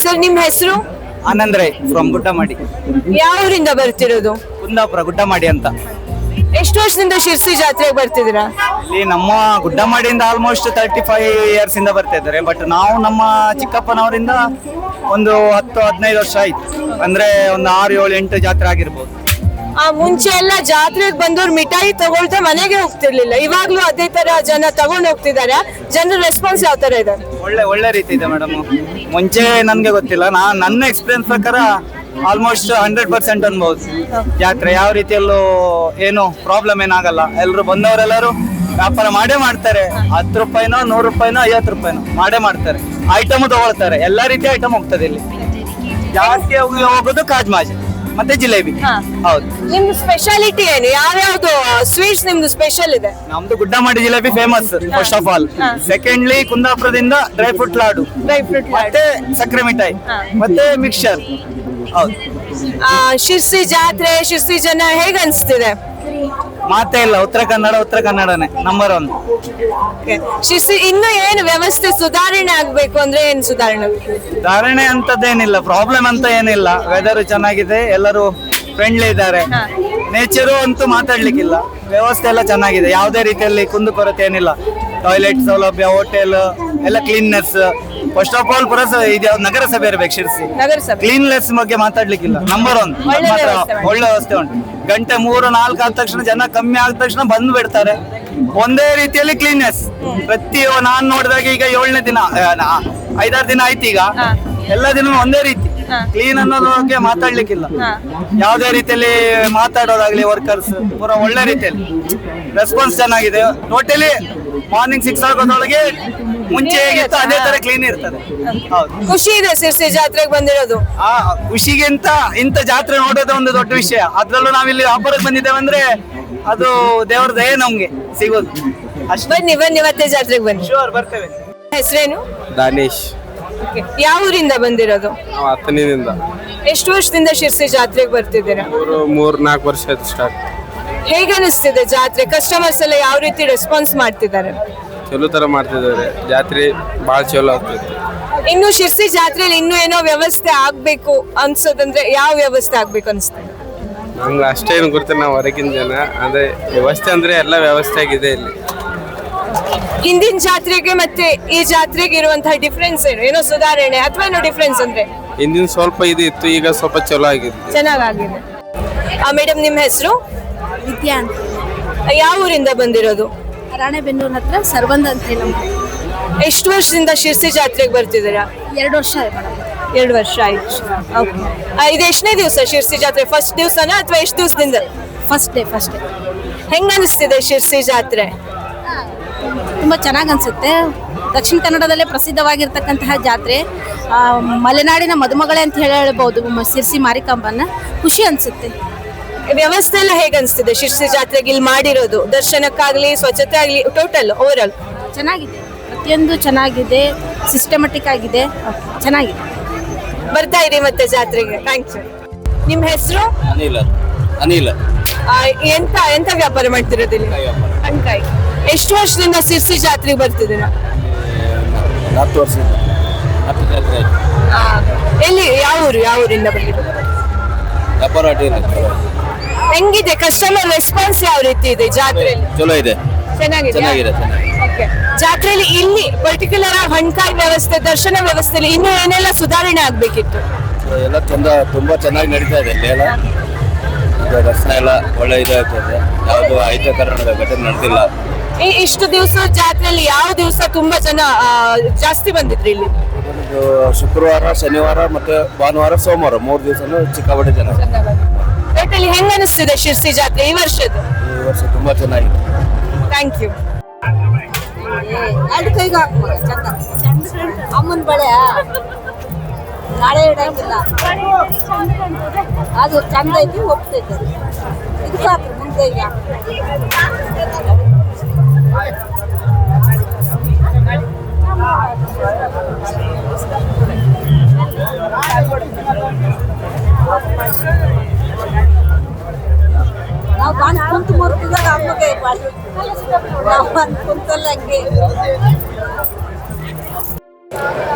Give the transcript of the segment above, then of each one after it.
Sir ನಿಮ್ಮ ಹೆಸರು? Anand Rai from ಗುಡ್ಡಮಾಡಿ. ಯಾವ ಊರಿಂದ ಬರ್ತಿರೋದು? ಕುಂದಾಪುರ ಗುಡ್ಡಮಾಡಿ ಅಂತ. ಎಷ್ಟು ವರ್ಷದಿಂದ ಶಿರ್ಸಿ ಜಾತ್ರೆಗೆ ಬರ್ತಿದ್ದೀರಾ? ಇಲ್ಲಿ ನಮ್ಮ ಗುಡ್ಡಮಾಡಿಯಿಂದ ಆಲ್ಮೋಸ್ಟ್ 35 ಇಯರ್ಸ್ ಇಂದ ಬರ್ತಾ ಇದ್ದಾರೆ. ಬಟ್ ನಾವು ನಮ್ಮ ಚಿಕ್ಕಪ್ಪನವರಿಂದ ಒಂದು 10-15 ವರ್ಷ ಆಯ್ತು. ಅಂದ್ರೆ ಒಂದು 6, 7, 8 ಜಾತ್ರೆ ಆಗಿರ್ಬೋದು. ಮುಂಚೆ ಎಲ್ಲ ಜಾತ್ರೆಗೆ ಬಂದವ್ರು ಮಿಠಾಯಿ ತಗೊಳ್ತಾ ಮನೆಗೆ ಹೋಗ್ತಿರ್ಲಿಲ್ಲ. ಇವಾಗ್ಲೂ ಅದೇ ತರ ಜನ ತಗೊಂಡ್ ಹೋಗ್ತಿದ್ದಾರೆ. ಜನರ ರೆಸ್ಪಾನ್ಸ್ ಯಾವ ತರ ಇದೆ? ಒಳ್ಳೆ ರೀತಿ ಇದೆ ಮೇಡಮ್. ಮುಂಚೆ ನನ್ಗೆ ಗೊತ್ತಿಲ್ಲ, ನನ್ನ ಎಕ್ಸ್ಪೀರಿಯನ್ಸ್ ಪ್ರಕಾರ ಆಲ್ಮೋಸ್ಟ್ 100% ಅನ್ಬಹುದು. ಜಾತ್ರೆ ಯಾವ ರೀತಿಯಲ್ಲೂ ಏನು ಪ್ರಾಬ್ಲಮ್ ಏನಾಗಲ್ಲ. ಎಲ್ರು ಬಂದವರೆಲ್ಲರೂ ವ್ಯಾಪಾರ ಮಾಡೇ ಮಾಡ್ತಾರೆ. 10 ರೂಪಾಯಿನೋ 100 ರೂಪಾಯಿನೋ 50 ರೂಪಾಯಿನೋ ಮಾಡೇ ಮಾಡ್ತಾರೆ. ಐಟಮ್ ತಗೊಳ್ತಾರೆ, ಎಲ್ಲಾ ರೀತಿಯ ಐಟಮ್ ಹೋಗ್ತದೆ ಇಲ್ಲಿ. ಜಾಸ್ತಿ ಹೋಗೋದು ಕಾಜ್ಮಾಜ್ ಮತ್ತೆ ಜಿಲೇಬಿ. ಹೌದು. ನಿಮ್ದು ಸ್ಪೆಷಾಲಿಟಿ ಏನು? ಯಾವ್ಯಾವ್ದು ಸ್ವೀಟ್ಸ್ ನಿಮ್ದು ಸ್ಪೆಷಲ್ ಇದೆ? ನಮ್ದು ಗುಡ್ಡಮಾಡಿ jalebi famous first of all. Secondly ಕುಂದಾಪುರದಿಂದ ಡ್ರೈ ಫ್ರೂಟ್ ಲಾಡು, ಮತ್ತೆ ಸಕ್ಕರೆ ಮಿಠಾಯಿ, ಮತ್ತೆ ಮಿಕ್ಸರ್. ಹೌದು. ಶಿರ್ಸಿ ಜಾತ್ರೆ, ಶಿರ್ಸಿ ಜನ ಹೇಗ ಅನ್ಸ್ತಿದೆ? ಮಾತೇ ಇಲ್ಲ. ಉತ್ತರ ಕನ್ನಡನೇ ನಂಬರ್ 1. ಶಿರ್ಸಿ ಇನ್ನು ಏನು ವ್ಯವಸ್ಥೆ ಸುಧಾರಣೆ ಆಗ್ಬೇಕು ಅಂದ್ರೆ ಏನ್ ಸುಧಾರಣೆ ಅಂತದ್ದೇನಿಲ್ಲ, ಪ್ರಾಬ್ಲಮ್ ಅಂತ ಏನಿಲ್ಲ. ವೆದರ್ ಚೆನ್ನಾಗಿದೆ, ಎಲ್ಲರೂ ಫ್ರೆಂಡ್ಲಿ ಇದ್ದಾರೆ. ನೇಚರು ಅಂತೂ ಮಾತಾಡ್ಲಿಕ್ಕಿಲ್ಲ. ವ್ಯವಸ್ಥೆ ಎಲ್ಲ ಚೆನ್ನಾಗಿದೆ, ಯಾವುದೇ ರೀತಿಯಲ್ಲಿ ಕುಂದುಕೊರತೆ ಏನಿಲ್ಲ. ಟಾಯ್ಲೆಟ್ ಸೌಲಭ್ಯ, ಹೋಟೆಲ್ ಎಲ್ಲ ಕ್ಲೀನ್ನೆಸ್. ಫಸ್ಟ್ ಆಫ್ ಆಲ್ ನಗರಸಭೆ ಇರಬೇಕು ಶಿರ್ಸಿ. ಕ್ಲೀನ್ನೆಸ್ ಬಗ್ಗೆ ಮಾತಾಡ್ಲಿಕ್ಕಿಲ್ಲ. ನಂಬರ್ 1 ಒಳ್ಳೆ ವ್ಯವಸ್ಥೆ ಉಂಟು. ಗಂಟೆ 3-4 ಆದ ತಕ್ಷಣ ಜನ ಕಮ್ಮಿ ಆದ ತಕ್ಷಣ ಬಂದು ಬಿಡ್ತಾರೆ. ಒಂದೇ ರೀತಿಯಲ್ಲಿ ಕ್ಲೀನ್ನೆಸ್. ನಾನ್ ನೋಡಿದಾಗ ಈಗ 7ನೇ ದಿನ 5-6 ದಿನ ಆಯ್ತು. ಈಗ ಎಲ್ಲ ದಿನ ಒಂದೇ ರೀತಿ ಕ್ಲೀನ್ ಅನ್ನೋದಕ್ಕೆ ಮಾತಾಡ್ಲಿಕ್ಕಿಲ್ಲ. ಯಾವುದೇ ರೀತಿಯಲ್ಲಿ ಮಾತಾಡೋದಾಗ್ಲಿ ವರ್ಕರ್ಸ್ ಪೂರ ಒಳ್ಳೆ ರೀತಿಯಲ್ಲಿ ರೆಸ್ಪಾನ್ಸ್ ಚೆನ್ನಾಗಿದೆ. ಟೋಟಲಿ ಮಾರ್ನಿಂಗ್ 6 ಆಗೋದ್ರೊಳಗೆ ಮುಂಚೆ ಹೇಗಿತ್ತು ಅದೇ ತರ ಕ್ಲೀನ್ ಇರ್ತದೆ. ಹೌದು. ಖುಷಿ ಇದೆ ಶಿರ್ಸಿ ಜಾತ್ರೆಗೆ ಬಂದಿರೋದು. ಖುಷಿಗಿಂತ ಇಂಥ ಜಾತ್ರೆ ನೋಡೋದು ಒಂದು ದೊಡ್ಡ ವಿಷಯ. ಅದ್ರಲ್ಲೂ ನಾವಿಲ್ಲಿ ವ್ಯಾಪಾರಕ್ಕೆ ಬಂದಿದ್ದೇವೆ ಅಂದ್ರೆ ಅದು ದೇವರ ದಯೆ ನಮ್ಗೆ ಸಿಗೋದು. ಬನ್ನಿ ಇವತ್ತೇ ಜಾತ್ರೆಗೆ ಬನ್ನಿ. ಶೂರ್ ಬರ್ತೇವೆ. ಹೆಸರೇನು? ದಾನೇಶ್. ಯಾವ ಊರಿಂದ ಬಂದಿರೋದು? ನಾವು ಹತ್ತನೇದಿಂದ. ಎಷ್ಟು ವರ್ಷದಿಂದ ಶಿರ್ಸಿ ಜಾತ್ರೆಗೆ ಬರ್ತಿದ್ದೀರಾ? 3-4 ವರ್ಷ ಆಯ್ತು ಸ್ಟಾರ್ಟ್. ಹೇಗೆ ಅನಿಸ್ತಿದೆ ಜಾತ್ರೆ? ಕಸ್ಟಮರ್ಸ್ ಎಲ್ಲ ಯಾವ ರೀತಿ ರೆಸ್ಪಾನ್ಸ್ ಮಾಡ್ತಿದ್ದಾರೆ? ಚಲೋ ತರ ಮಾಡ್ತಿದ್ದಾರೆ. ಜಾತ್ರೆ ಬಹಳ ಚಲೋ ಆಗ್ತೈತಿ. ಇನ್ನು ಶಿರ್ಸಿ ಜಾತ್ರೆಯಲ್ಲಿ ಇನ್ನೂ ಏನೋ ವ್ಯವಸ್ಥೆ ಆಗ್ಬೇಕು ಅನ್ಸೋದಂದ್ರೆ ಯಾವ ವ್ಯವಸ್ಥೆ ಆಗ್ಬೇಕು ಅನ್ಸ್ತದೆ? ನಮ್ಗೆ ಅಷ್ಟೇನು ಗೊತ್ತಿಲ್ಲ, ನಾವು ಹೊರಗಿನ ಜನ. ಅಂದ್ರೆ ವ್ಯವಸ್ಥೆ ಅಂದ್ರೆ ಎಲ್ಲ ವ್ಯವಸ್ಥೆ ಆಗಿದೆ ಇಲ್ಲಿ. ಹಿಂದಿನ ಜಾತ್ರೆಗೆ ಮತ್ತೆ ಈ ಜಾತ್ರೆಗೆ ಇರುವಂತಹ ಡಿಫ್ರೆನ್ಸ್ ಏನು? ಏನೋ ಸುಧಾರಣೆ ಅಥವಾ ಏನೋ ಡಿಫ್ರೆನ್ಸ್ ಅಂದ್ರೆ? ಹಿಂದಿನ ಸ್ವಲ್ಪ ಇತ್ತು, ಈಗ ಸ್ವಲ್ಪ ಚಲೋ ಆಗಿದೆ, ಚೆನ್ನಾಗಿದೆ. ಮೇಡಮ್ ನಿಮ್ಮ ಹೆಸರು? ವಿದ್ಯಾ ಅಂತ. ಯಾವ ಊರಿಂದ ಬಂದಿರೋದು? ರಾಣೆಬೆನ್ನೂರು ಹತ್ರ ಸರ್ವಂದ್ ಅಂತ ಹೇಳಿ. ಎಷ್ಟು ವರ್ಷದಿಂದ ಶಿರ್ಸಿ ಜಾತ್ರೆಗೆ ಬರ್ತಿದ್ದೀರಾ? 2 ವರ್ಷ ಆಯ್ತು ಮೇಡಮ್. 2 ವರ್ಷ ಆಯ್ತು. ಇದು ಎಷ್ಟನೇ ದಿವಸ ಶಿರ್ಸಿ ಜಾತ್ರೆ? ಫಸ್ಟ್ ದಿವಸನಾ ಅಥವಾ ಎಷ್ಟು ದಿವಸದಿಂದ? First day. ಹೆಂಗ ಅನಿಸ್ತಿದೆ ಶಿರ್ಸಿ ಜಾತ್ರೆ? ತುಂಬ ಚೆನ್ನಾಗಿ ಅನಿಸುತ್ತೆ. ದಕ್ಷಿಣ ಕನ್ನಡದಲ್ಲೇ ಪ್ರಸಿದ್ಧವಾಗಿರ್ತಕ್ಕಂತಹ ಜಾತ್ರೆ. ಮಲೆನಾಡಿನ ಮದುಮಗಳೇ ಅಂತ ಹೇಳ್ಬೋದು ಶಿರ್ಸಿ ಮಾರಿಕಾಂಬನ. ಖುಷಿ ಅನಿಸುತ್ತೆ. ವ್ಯವಸ್ಥೆ ಎಲ್ಲ ಹೇಗೆ ಅನಿಸ್ತಿದೆ ಶಿರ್ಸಿ ಜಾತ್ರೆಗೆ ಇಲ್ಲಿ ಮಾಡಿರೋದು? ದರ್ಶನಕ್ಕಾಗ್ಲಿ, ಸ್ವಚ್ಛತೆ ಆಗ್ಲಿ, ಟೋಟಲ್ ಓವರ್ ಆಲ್ ಚೆನ್ನಾಗಿದೆ. ಪ್ರತಿಯೊಂದು ಚೆನ್ನಾಗಿದೆ, ಸಿಸ್ಟಮೆಟಿಕ್ ಆಗಿದೆ, ಚೆನ್ನಾಗಿದೆ. ಬರ್ತಾ ಇರಿ ಮತ್ತೆ ಜಾತ್ರೆಗೆ. ಥ್ಯಾಂಕ್ಸ್. ನಿಮ್ಮ ಹೆಸರು? ಅನಿಲ್. ಎಂತ ವ್ಯಾಪಾರ ಮಾಡ್ತಿರೋದು ಇಲ್ಲಿ? ಹಣ್ಕಾಯಿ. ಎಷ್ಟು ವರ್ಷದಿಂದ ಶಿರ್ಸಿ ಜಾತ್ರೆಗೆ ಬರ್ತಿದ್ದೀರಾ? 4 ವರ್ಷದಿಂದ. ಎಲ್ಲಿ ಯಾವ ಊರಿಂದ ಬಂದಿದ್ದೀರಾ? ವ್ಯಾಪಾರ ಹೆಂಗಿದೆ ಕಸ್ಟಮರ್ ರೆಸ್ಪಾನ್ಸ್? ಯಾವ ರೀತಿ ಇದೆ ಜಾತ್ರೆಯಲ್ಲಿ? ಚಲೋ ಇದೆ, ಚೆನ್ನಾಗಿದೆ. ಜಾತ್ರೆಯಲ್ಲಿ ಇಲ್ಲಿ ಪರ್ಟಿಕ್ಯುಲರ್ ಹಣ್ಕಾಯಿ ವ್ಯವಸ್ಥೆ, ದರ್ಶನ ವ್ಯವಸ್ಥೆಯಲ್ಲಿ ಇನ್ನೂ ಏನೆಲ್ಲ ಸುಧಾರಣೆ ಆಗ್ಬೇಕಿತ್ತು? ಎಲ್ಲ ತುಂಬಾ ಚೆನ್ನಾಗಿ ನಡೀತಾ ಇದೆ. ಇಲ್ಲಿ ಎಲ್ಲ ದರ್ಶನ ಎಲ್ಲ ಒಳ್ಳೆ ಇದಾಗ್ತದೆ. ಯಾವುದು ಅಹಿತಕರ ಘಟನೆ ನಡೆದಿಲ್ಲ. ಇಷ್ಟು ದಿವಸ ಜಾತ್ರೆಯಲ್ಲಿ ಯಾವ ದಿವಸ ತುಂಬಾ ಜನ ಜಾಸ್ತಿ ಬಂದಿದ್ರಿ ಇಲ್ಲಿ? ಶುಕ್ರವಾರ, ಶನಿವಾರ ಮತ್ತೆ ಭಾನುವಾರ, ಸೋಮವಾರ 3 ದಿವಸನೂ ಸಿಕ್ಕಾಪಟ್ಟೆ ಜನ. ಟೋಟಲಿ ಹೆಂಗ ಅನಿಸ್ತಿದೆ ಶಿರ್ಸಿ ಜಾತ್ರೆ ಈ ವರ್ಷದ್ದು? ಈ ವರ್ಷ ತುಂಬಾ ಚೆನ್ನಾಗಿದೆ. Thank you. ಅಮ್ಮನ ಬಳೆ ನಾಳೆ ಇಡಂಗಿಲ್ಲ, ಅದು ಚಂದ ಐತಿ, ಒಪ್ತೈತೆ. ಇದು ಸಾಕು ಮುಂದೆ. ಈಗ ನಾವು ಬಂದು ಕುಂತು ಮುರ್ತಿದಾಗ ಅಮ್ಮಗೆ ನಾವು ಬಂದು ಕುಂತಲ್ಲ ಹಂಗೆ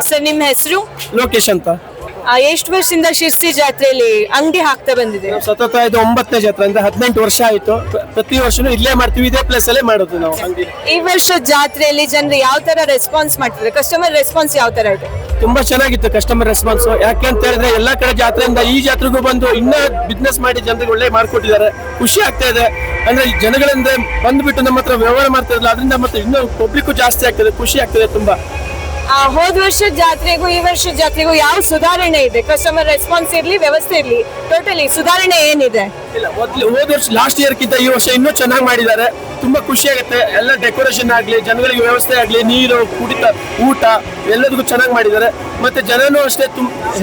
ಸರ್ ನಿಮ್ಮ ಹೆಸರು? ಲೋಕೇಶ್ ಅಂತ. ಎಷ್ಟು ವರ್ಷದಿಂದ ಶಿರ್ಸಿ ಜಾತ್ರೆಯಲ್ಲಿ ಅಂಗಡಿ ಹಾಕ್ತಾ ಬಂದಿದೆ? ಸತತ ಇದು 9ನೇ ಜಾತ್ರೆ ಅಂದ್ರೆ 18 ವರ್ಷ ಆಯ್ತು. ಪ್ರತಿ ವರ್ಷನೂ ಇಲ್ಲೇ ಮಾಡ್ತೀವಿ, ಇದೇ ಪ್ಲೇಸ್ ಅಲ್ಲೇ ಮಾಡೋದು ನಾವು ಅಂಗಡಿ. ಈ ವರ್ಷ ಜಾತ್ರೆಯಲ್ಲಿ ಜನರು ಯಾವ ತರ ರೆಸ್ಪಾನ್ಸ್ ಮಾಡ್ತಿದ್ದಾರೆ? ಕಸ್ಟಮರ್ ರೆಸ್ಪಾನ್ಸ್ ಯಾವ ತರ ಇದೆ? ತುಂಬಾ ಚೆನ್ನಾಗಿತ್ತು ಕಸ್ಟಮರ್ ರೆಸ್ಪಾನ್ಸ್. ಯಾಕೆ ಅಂತ ಹೇಳಿದ್ರೆ ಎಲ್ಲಾ ಕಡೆ ಜಾತ್ರೆಯಿಂದ ಈ ಜಾತ್ರೆಗೂ ಬಂದು ಇನ್ನ ಬಿಸ್ನೆಸ್ ಮಾಡಿ ಜನರಿಗೆ ಒಳ್ಳೆ ಮಾಡ್ಕೊಟ್ಟಿದ್ದಾರೆ. ಖುಷಿ ಆಗ್ತಾ ಇದೆ. ಅಂದ್ರೆ ಜನಗಳಿಂದ ಬಂದ್ಬಿಟ್ಟು ನಮ್ಮ ಹತ್ರ ವ್ಯವಹಾರ ಮಾಡ್ತಾ ಇರಲ್ಲ, ಅದರಿಂದ ಮತ್ತೆ ಇನ್ನೂ ಪಬ್ಲಿಕ್ ಜಾಸ್ತಿ ಆಗ್ತದೆ, ಖುಷಿ ಆಗ್ತದೆ ತುಂಬಾ. ಹೋದ ವರ್ಷದ ಜಾತ್ರೆಗೂ ಈ ವರ್ಷದ ಜಾತ್ರೆಗೂ ಯಾವ ಸುಧಾರಣೆ ಇದೆ? ಕಸ್ಟಮರ್ ರೆಸ್ಪಾನ್ಸ್ ಇರ್ಲಿ, ವ್ಯವಸ್ಥೆ ಇರ್ಲಿ, ಟೋಟಲಿ ಸುಧಾರಣೆ ಏನಿದೆ? ಇಲ್ಲ, ಹೋದ ವರ್ಷ ಲಾಸ್ಟ್ ಇಯರ್ ಕಿಂತ ಈ ವರ್ಷ ಇನ್ನೂ ಚೆನ್ನಾಗಿ ಮಾಡಿದ್ದಾರೆ. ತುಂಬಾ ಖುಷಿ ಆಗುತ್ತೆ. ಎಲ್ಲ ಡೆಕೋರೇಷನ್ ಆಗ್ಲಿ, ಜನಗಳಿಗೆ ವ್ಯವಸ್ಥೆ ಆಗ್ಲಿ, ನೀರು, ಕುಡಿತ, ಊಟ ಎಲ್ಲದಕ್ಕೂ ಚೆನ್ನಾಗಿ ಮಾಡಿದ್ದಾರೆ. ಮತ್ತೆ ಜನನೂ ಅಷ್ಟೇ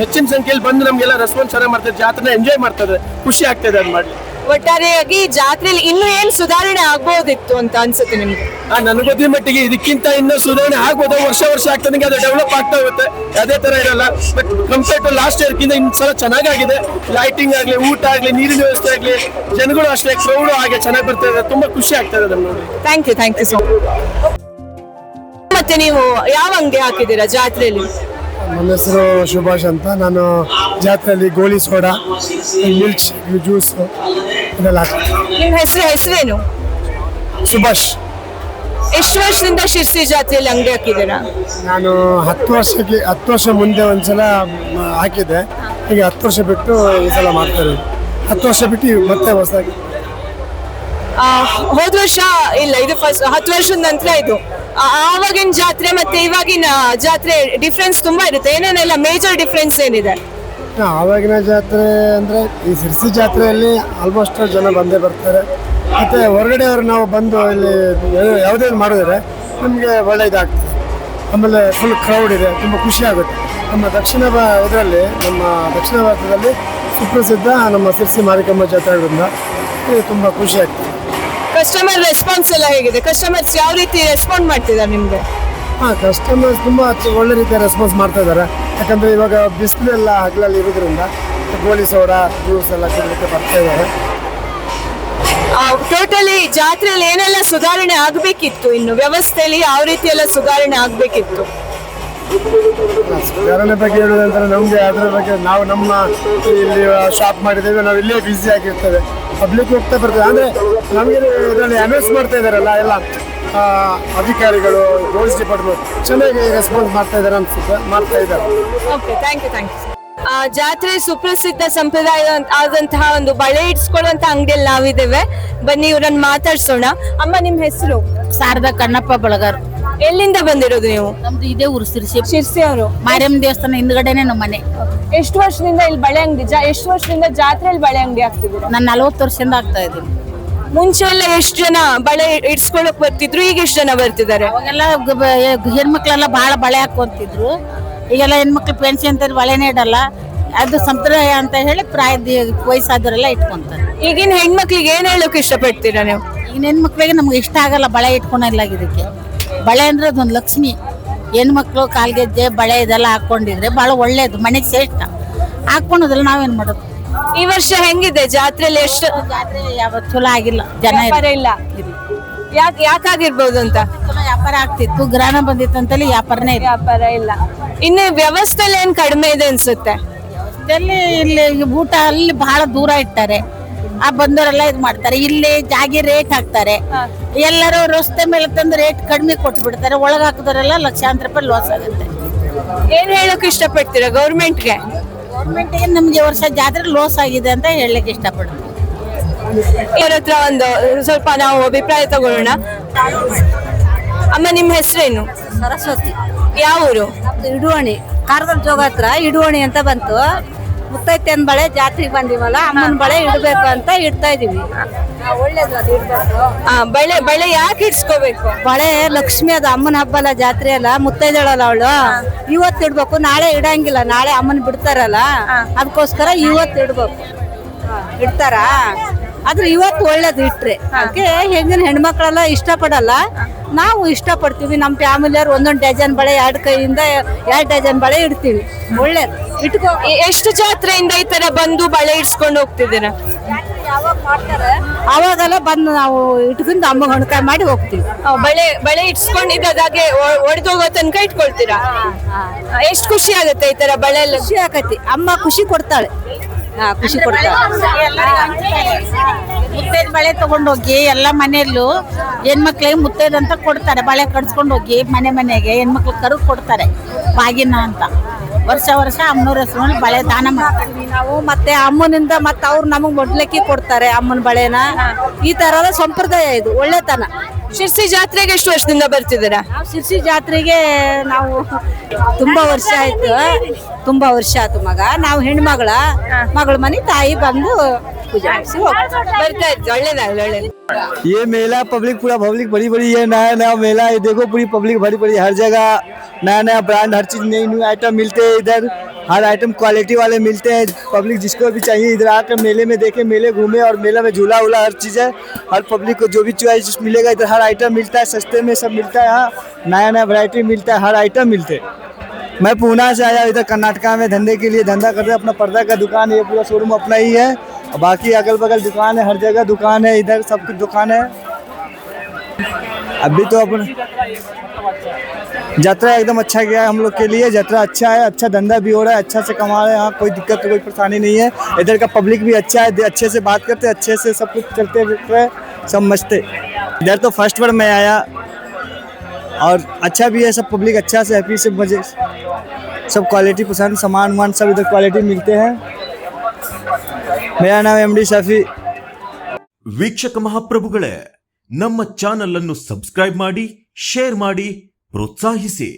ಹೆಚ್ಚಿನ ಸಂಖ್ಯೆಯಲ್ಲಿ ಬಂದು ನಮ್ಗೆಲ್ಲ ರೆಸ್ಪಾನ್ಸ್ ಚೆನ್ನಾಗಿ ಮಾಡ್ತಾರೆ. ಜಾತ್ರೆ ಎಂಜಾಯ್ ಮಾಡ್ತಾರೆ, ಖುಷಿ ಆಗ್ತದೆ ಅದು ಮಾಡಿ. ಒಟ್ಟಾರೆಯಾಗಿ ಜಾತ್ರೆಯಲ್ಲಿ ಇನ್ನೂ ಏನ್ ಸುಧಾರಣೆ ಆಗ್ಬೋದಿತ್ತು ಅಂತ ಅನ್ಸುತ್ತೆ ನಿಮ್ಗೆ? ನನಗೆ ಗೊತ್ತಿನ ಮಟ್ಟಿಗೆ ಇದಕ್ಕಿಂತ ಇನ್ನೂ ಸುಧಾರಣೆ ಆಗ್ಬೋದು. ವರ್ಷ ಆಗ್ತದೆ, ಅದು ಡೆವಲಪ್ ಆಗ್ತಾ ಹೋಗುತ್ತೆ. ಅದೇ ತರ ಇರಲ್ಲ. But compare to last year ಕಿಂತ ಇನ್ನು ಸಲ ಚೆನ್ನಾಗಿದೆ. ಲೈಟಿಂಗ್ ಆಗ್ಲಿ, ಊಟ ಆಗ್ಲಿ, ನೀರಿನ ವ್ಯವಸ್ಥೆ ಆಗ್ಲಿ, ಜನಗಳು ಅಷ್ಟೇ, ಕ್ರೌಡ್ ಹಾಗೆ ಚೆನ್ನಾಗಿ ಬರ್ತಾ ಇದೆ. ತುಂಬಾ ಖುಷಿ ಆಗ್ತದೆ ಅದನ್ನ ನೋಡಿ. ಥ್ಯಾಂಕ್ ಯು ಸೊ ಮತ್ತೆ ನೀವು ಯಾವ ಅಂಗಡಿ ಹಾಕಿದ್ದೀರಾ ಜಾತ್ರೆಯಲ್ಲಿ? ನನ್ನ ಹೆಸರು ಸುಭಾಷ್ ಅಂತ. ನಾನು ಜಾತ್ರೆಯಲ್ಲಿ ಗೋಲಿ ಸೋಡಾ, ಮಿಲ್ಕ್ ಶೇಕ್, ಜ್ಯೂಸ್ ಇದೆಲ್ಲ ಹಾಕ್ತೀನಿ. ನಿಮ್ಮ ಹೆಸರೇನು? ಸುಭಾಷ್. ಎಷ್ಟು ವರ್ಷದಿಂದ ಶಿರ್ಸಿ ಜಾತ್ರೆಯಲ್ಲಿ ಅಂಗಡಿ ಹಾಕಿದ್ದೀರಾ? ನಾನು 10 ವರ್ಷ ಮುಂದೆ ಒಂದ್ಸಲ ಹಾಕಿದ್ದೆ. ಈಗ 10 ವರ್ಷ ಬಿಟ್ಟು ಈ ಸಲ ಮಾಡ್ತಾ ಇರೋದು. 10 ವರ್ಷ ಬಿಟ್ಟು ಮತ್ತೆ ಹೊಸದಾಗಿ. ಹೋದ ವರ್ಷ ಇಲ್ಲ, ಇದು ಫಸ್ಟ್ 10 ವರ್ಷದ ನಂತರ ಇದು. ಆವಾಗಿನ ಜಾತ್ರೆ ಮತ್ತೆ ಇವಾಗಿನ ಜಾತ್ರೆ ಡಿಫ್ರೆನ್ಸ್ ತುಂಬಾ ಇರುತ್ತೆ. ಏನೇನೆಲ್ಲ ಮೇಜರ್ ಡಿಫ್ರೆನ್ಸ್ ಏನಿದೆ? ಆವಾಗಿನ ಜಾತ್ರೆ ಅಂದರೆ ಈ ಸಿರ್ಸಿ ಜಾತ್ರೆಯಲ್ಲಿ ಆಲ್ಮೋಸ್ಟ್ ಜನ ಬಂದೇ ಬರ್ತಾರೆ. ಮತ್ತು ಹೊರಗಡೆಯವರು ನಾವು ಬಂದು ಇಲ್ಲಿ ಯಾವುದೇ ಮಾಡಿದ್ರೆ ನಮಗೆ ಒಳ್ಳೆ ಇದಾಗ್ತದೆ. ಆಮೇಲೆ ಫುಲ್ ಕ್ರೌಡ್ ಇದೆ, ತುಂಬ ಖುಷಿ ಆಗುತ್ತೆ. ನಮ್ಮ ದಕ್ಷಿಣ ಭಾರತದಲ್ಲಿ ಸುಪ್ರಸಿದ್ಧ ನಮ್ಮ ಸಿರ್ಸಿ ಮಾರಿಕಮ್ಮ ಜಾತ್ರೆ ಆಗೋದ್ರಿಂದ ಇದು ತುಂಬ ಖುಷಿ ಆಗ್ತದೆ. ಕಸ್ಟಮರ್ ರೆಸ್ಪಾನ್ಸ್ ಎಲ್ಲ ಹೇಗಿದೆ? ಕಸ್ಟಮರ್ಸ್ ಯಾವ ರೀತಿ ರೆಸ್ಪಾಂಡ್ ಮಾಡ್ತಿದ್ದಾರೆ ನಿಮ್ಗೆ? ಕಸ್ಟಮರ್ಸ್ ತುಂಬ ಒಳ್ಳೆ ರೀತಿಯ ರೆಸ್ಪಾನ್ಸ್ ಮಾಡ್ತಾ ಇದ್ದಾರೆ. ಯಾಕಂದರೆ ಇವಾಗ ಬಿಸಿಲೆಲ್ಲ ಹಗಲಲ್ಲಿ ಇರೋದ್ರಿಂದ ಗೋಲಿ ಸೋಡಾ, ಜ್ಯೂಸ್ ಎಲ್ಲ ಕುಡಿಲಿಕ್ಕೆ ಬರ್ತಾ ಇದ್ದಾರೆ. ಟೋಟಲಿ ಜಾತ್ರೆಯಲ್ಲಿ ಏನೆಲ್ಲ ಸುಧಾರಣೆ ಆಗಬೇಕಿತ್ತು? ಇನ್ನು ವ್ಯವಸ್ಥೆಯಲ್ಲಿ ಯಾವ ರೀತಿ ಎಲ್ಲ ಸುಧಾರಣೆ ಆಗಬೇಕಿತ್ತು? ಸುಧಾರಣೆ ಬಗ್ಗೆ ಹೇಳೋದಂದ್ರೆ ನಮಗೆ ಅದರ ಬಗ್ಗೆ ನಾವು ನಮ್ಮ ಇಲ್ಲಿ ಶಾಪ್ ಮಾಡಿದ್ದೇವೆ, ನಾವು ಇಲ್ಲೇ ಬ್ಯುಸಿ ಆಗಿರ್ತೇವೆ. ಪಬ್ಲಿಕ್ ಹೋಗ್ತಾ ಬರ್ತದೆ. ಅಂದರೆ ನಮಗೆ ಇದರಲ್ಲಿ ಅನೌನ್ಸ್ ಮಾಡ್ತಾ ಇದ್ದಾರಲ್ಲ ಎಲ್ಲ ಅಧಿಕಾರಿಗಳು, ಪೊಲೀಸ್ ಡಿಪಾರ್ಟ್ಮೆಂಟ್ ಚೆನ್ನಾಗಿ ರೆಸ್ಪಾನ್ಸ್ ಮಾಡ್ತಾ ಇದ್ದಾರೆ ಅನ್ಸುತ್ತೆ, ಮಾಡ್ತಾ ಇದ್ದಾರೆ. Okay, thank you. ಜಾತ್ರೆ ಸುಪ್ರಸಿದ್ಧ ಸಂಪ್ರದಾಯ ಆದಂತಹ ಒಂದು ಬಳೆ ಇಡ್ಸ್ಕೊಳ್ಳುವಂತ ಅಂಗಡಿಯಲ್ಲಿ ನಾವಿದ್ದೇವೆ. ಬನ್ನಿ ಇವ್ರನ್ನ ಮಾತಾಡ್ಸೋಣ. ಅಮ್ಮ, ನಿಮ್ಮ ಹೆಸರು? ಶಾರದಾ ಕಣ್ಣಪ್ಪ ಬಳಗಾರ್. ಎಲ್ಲಿಂದ ಬಂದಿರೋದು ನೀವು? ನಮ್ದು ಇದೇ ಊರು ಶಿರ್ಸಿ ಅವರು. ಮಾರಿಯಮ್ಮ ದೇವಸ್ಥಾನ ಹಿಂದ್ಗಡೆನೆ ನಮ್ಮ ಮನೆ. ಎಷ್ಟು ವರ್ಷದಿಂದ ಇಲ್ಲಿ ಬಳೆ ಅಂಗಡಿ, ಎಷ್ಟು ವರ್ಷದಿಂದ ಜಾತ್ರೆಯಲ್ಲಿ ಬಳೆ ಅಂಗಡಿ ಆಗ್ತಿದ್ದೀರಾ? ನಾನು 40 ವರ್ಷದಿಂದ ಆಗ್ತಾ ಇದ್ದೀನಿ. ಮುಂಚೆ ಎಲ್ಲ ಎಷ್ಟು ಜನ ಬಳೆ ಇಡ್ಸ್ಕೊಳಕ್ ಬರ್ತಿದ್ರು, ಈಗ ಎಷ್ಟು ಜನ ಬರ್ತಿದ್ದಾರೆ? ಅವಾಗೆಲ್ಲ ಹೆಣ್ಮಕ್ಳೆಲ್ಲ ಬಹಳ ಬಳೆ ಹಾಕೊಂತಿದ್ರು. ಈಗೆಲ್ಲ ಹೆಣ್ಮಕ್ಳು ಪೆನ್ಷನ್ ಅಂತ ಬಳೆನೇ ಇಡಲ್ಲ. ಅದು ಸಂಪ್ರದಾಯ ಅಂತ ಹೇಳಿ ವಯಸ್ಸಾದವರೆಲ್ಲ ಇಟ್ಕೊಂತಾರೆ. ಈಗಿನ ಹೆಣ್ಮಕ್ಳಿಗೆ ಏನ್ ಹೇಳೋಕೆ ಇಷ್ಟಪಡ್ತೀರಾ ನೀವು? ಈಗಿನ ಹೆಣ್ಮಕ್ಳಿಗೆ ನಮ್ಗೆ ಇಷ್ಟ ಆಗಲ್ಲ ಬಳೆ ಇಟ್ಕೊಳಲ್ಲ. ಇದಕ್ಕೆ ಬಳೆ ಅಂದ್ರೆ ಅದೊಂದು ಲಕ್ಷ್ಮಿ. ಹೆಣ್ಮಕ್ಳು ಕಾಲ್ಗೆಜ್ಜೆ ಬಳೆ ಇದೆಲ್ಲ ಹಾಕೊಂಡಿದ್ರೆ ಬಹಳ ಒಳ್ಳೇದು, ಮನೆಗೆ ಶ್ರೇಷ್ಠ. ಹಾಕೊಂಡೋದ್ರಲ್ಲಿ ನಾವೇನ್ ಮಾಡೋದು? ಈ ವರ್ಷ ಹೆಂಗಿದೆ ಜಾತ್ರೆಯಲ್ಲಿ? ಎಷ್ಟು ಜಾತ್ರೆ ಯಾವತ್ತು ಚಲೋ ಆಗಿಲ್ಲ, ಜನ ಇಲ್ಲ. ಯಾಕಾಗಿರ್ಬೋದು ಅಂತ? ವ್ಯಾಪಾರ ಆಗ್ತಿತ್ತು, ಗ್ರಹಣ ಬಂದಿತ್ತು ಅಂತೇಳಿ ವ್ಯಾಪಾರ ಇಲ್ಲ. ಇನ್ನು ವ್ಯವಸ್ಥೆ ಏನ್ ಕಡಿಮೆ ಇದೆ ಅನ್ಸುತ್ತೆ? ಇಲ್ಲಿ ಊಟ ಅಲ್ಲಿ ಬಹಳ ದೂರ ಇಟ್ಟಾರೆ. ಆ ಬಂದವರೆಲ್ಲ ಇದು ಮಾಡ್ತಾರೆ. ಇಲ್ಲಿ ಜಾಗಿ ರೇಟ್ ಹಾಕ್ತಾರೆ. ಎಲ್ಲರೂ ರಸ್ತೆ ಮೇಲೆ ತಂದು ರೇಟ್ ಕಡಿಮೆ ಕೊಟ್ಟು ಬಿಡ್ತಾರೆ. ಒಳಗೆ ಹಾಕಿದವರೆಲ್ಲ ಲಕ್ಷಾಂತರ ರೂಪಾಯಿ ಲಾಸ್ ಆಗುತ್ತೆ. ಏನ್ ಹೇಳಕ್ ಇಷ್ಟಪಡ್ತೀರಾ ಗೌರ್ಮೆಂಟ್ಗೆ? ಗೌರ್ಮೆಂಟ್ಗೆ ನಮ್ಗೆ ವರ್ಷ ಜಾತ್ರೆ ಲಾಸ್ ಆಗಿದೆ ಅಂತ ಹೇಳಕ್ ಇಷ್ಟಪಡ್ತೀವಿ. ಇವ್ರ ಹತ್ರ ಒಂದು ಸ್ವಲ್ಪ ನಾವು ಅಭಿಪ್ರಾಯ ತಗೊಳ್ಳೋಣ. ಅಮ್ಮ, ನಿಮ್ಮ ಹೆಸರೇನು? ಸರಸ್ವತಿ. ಯಾವ ಊರು? ಇಡುವಣಿ, ಕಾರವಾರ ಜೋಗ ಹತ್ರ ಇಡುವಣಿ ಅಂತ ಬಂತು. ಮುತ್ತೈತೆಯನ್ ಬಳೆ ಜಾತ್ರೆಗೆ ಬಂದಿವಲ್ಲ, ಅಮ್ಮನ ಬಳೆ ಇಡಬೇಕು ಅಂತ ಇಡ್ತಾ ಇದೀವಿ. ಒಳ್ಳೇದು ಅದು ಇಡ್ಬೇಕು. ಬಳೆ ಯಾಕೆ ಇಡ್ಸ್ಕೋಬೇಕು? ಬಳೆ ಲಕ್ಷ್ಮಿ, ಅದು ಅಮ್ಮನ ಹಬ್ಬ ಅಲ್ಲ, ಜಾತ್ರೆ ಅಲ್ಲ, ಮುತ್ತೈದಳಲ್ಲ ಅವಳು. ಇವತ್ತು ಇಡ್ಬೇಕು, ನಾಳೆ ಇಡಂಗಿಲ್ಲ. ನಾಳೆ ಅಮ್ಮನ ಬಿಡ್ತಾರಲ್ಲ, ಅದಕ್ಕೋಸ್ಕರ ಇವತ್ತು ಇಡ್ಬೇಕು. ಇಡ್ತಾರ, ಆದ್ರೆ ಇವತ್ತು ಒಳ್ಳೇದು ಇಟ್ರೆ. ಅದಕ್ಕೆ ಹೆಂಗಿನ ಹೆಣ್ಮಕ್ಳೆಲ್ಲ ಇಷ್ಟಪಡಲ್ಲ, ನಾವು ಇಷ್ಟಪಡ್ತೀವಿ. ನಮ್ಮ ಫ್ಯಾಮಿಲಿಯವ್ರು ಒಂದೊಂದು ಡಜನ್ ಬಳೆ 2 ಕೈಯಿಂದ 2 ಡಜನ್ ಬಳೆ ಇಡ್ತೀವಿ. ಒಳ್ಳೇದು ಇಟ್ಕೋ. ಎಷ್ಟು ಜಾತ್ರೆಯಿಂದ ಈ ತರ ಬಂದು ಬಳೆ ಇಡ್ಸ್ಕೊಂಡು ಹೋಗ್ತಿದ್ದೀರಾ? ಅವಾಗೆಲ್ಲ ಬಂದು ನಾವು ಇಟ್ಕೊಂಡು ಅಮ್ಮ ಹಣ್ಕಾಯಿ ಮಾಡಿ ಹೋಗ್ತೀವಿ. ಬಳೆ ಇಟ್ಸ್ಕೊಂಡಿದ್ದಾಗೆ ಒಡೆದೋಗೋ ತನಕ ಇಟ್ಕೊಳ್ತೀರಾ? ಎಷ್ಟು ಖುಷಿ ಆಗುತ್ತೆ ಈ ತರ ಬಳೆ ಎಲ್ಲ? ಖುಷಿ ಆಕತಿ, ಅಮ್ಮ ಖುಷಿ ಕೊಡ್ತಾಳೆ. ಖುಷಿ ಕೊಡ್ತಾಳೆ. ಮುತ್ತೈದ ಬಳೆ ತಗೊಂಡೋಗಿ ಎಲ್ಲ ಮನೆಯಲ್ಲೂ ಹೆಣ್ಮಕ್ಳಿಗೆ ಮುತ್ತೈದ ಅಂತ ಕೊಡ್ತಾರೆ. ಬಳೆ ಕಡ್ಸ್ಕೊಂಡು ಹೋಗಿ ಮನೆಗೆ ಹೆಣ್ಮಕ್ಳು ಕರೆದು ಕೊಡ್ತಾರೆ ಬಾಗಿನ ಅಂತ. ವರ್ಷ ಅಮ್ಮನವ್ರ ಹೆಸರು ಬಳೆ ದಾನ ಮಾಡ್ತೀವಿ ನಾವು. ಮತ್ತೆ ಅಮ್ಮನಿಂದ ಮತ್ತೆ ಅವ್ರು ನಮಗ್ ಮೊಡ್ಲಕ್ಕಿ ಕೊಡ್ತಾರೆ ಅಮ್ಮನ ಬಳೆನ. ಈ ತರದ ಸಂಪ್ರದಾಯ ಇದು, ಒಳ್ಳೆತನ. ಶಿರ್ಸಿ ಜಾತ್ರೆಗೆ ಎಷ್ಟು ವರ್ಷದಿಂದ ಬರ್ತಿದ್ದೀರಾ? ನಾವು ಶಿರ್ಸಿ ಜಾತ್ರೆಗೆ ನಾವು ತುಂಬಾ ವರ್ಷ ಆಯ್ತು. ತುಂಬಾ ವರ್ಷ ಆಯ್ತು ಮಗ. ನಾವು ಮಗಳ ಮನೆ ತಾಯಿ ಬಂದು पूजा ಬರ್ತಾ ಇತ್ತು. ಒಳ್ಳೇದಾಗಲಿ, ಒಳ್ಳೇದು. ये मेला पब्लिक पूरा पब्लिक बड़ी बड़ी है, नया नया मेला है, देखो पूरी पब्लिक बड़ी बड़ी, हर जगह नया नया ब्रांड, हर चीज नई न्यू आइटम मिलते हैं इधर, हर आइटम क्वालिटी वाले मिलते हैं। पब्लिक जिसको भी चाहिए इधर आकर मेले में देखे, मेले घूमे, और मेला में झूला वूला हर चीज है। हर पब्लिक को जो भी चॉइस मिलेगा इधर, हर आइटम मिलता है, सस्ते में सब मिलता है। यहाँ नया नया वैरायटी मिलता है, हर आइटम मिलते हैं। मैं पूना से आया इधर कर्नाटका में धंधे के लिए, धंधा करते, अपना पर्दा का दुकान है, ये पूरा शोरूम अपना ही है, और बाकी अगल बगल दुकान है, हर जगह दुकान है, इधर सब कुछ दुकान है। अभी तो अपन यात्रा एकदम अच्छा गया है हम लोग के लिए, यात्रा अच्छा है, अच्छा धंधा भी हो रहा है, अच्छा से कमा रहे हैं। यहाँ कोई दिक्कत कोई परेशानी नहीं है। इधर का पब्लिक भी अच्छा है, अच्छे से बात करते, अच्छे से सब कुछ करते रहते, सब मस्ते। इधर तो फर्स्ट बार मैं आया, और अच्छा भी है, सब पब्लिक अच्छा से हैप्पी से मजे, सब क्वालिटी पसंद, सामान सब इधर क्वालिटी मिलते हैं। मेरा नाम MD शफी। ವೀಕ್ಷಕ ಮಹಾಪ್ರಭುಗಳೇ, ನಮ್ಮ ಚಾನೆಲ್ ಅನ್ನು ಸಬ್ಸ್ಕ್ರೈಬ್ ಮಾಡಿ, ಶೇರ್ ಮಾಡಿ, ಪ್ರೋತ್ಸಾಹಿಸಿ.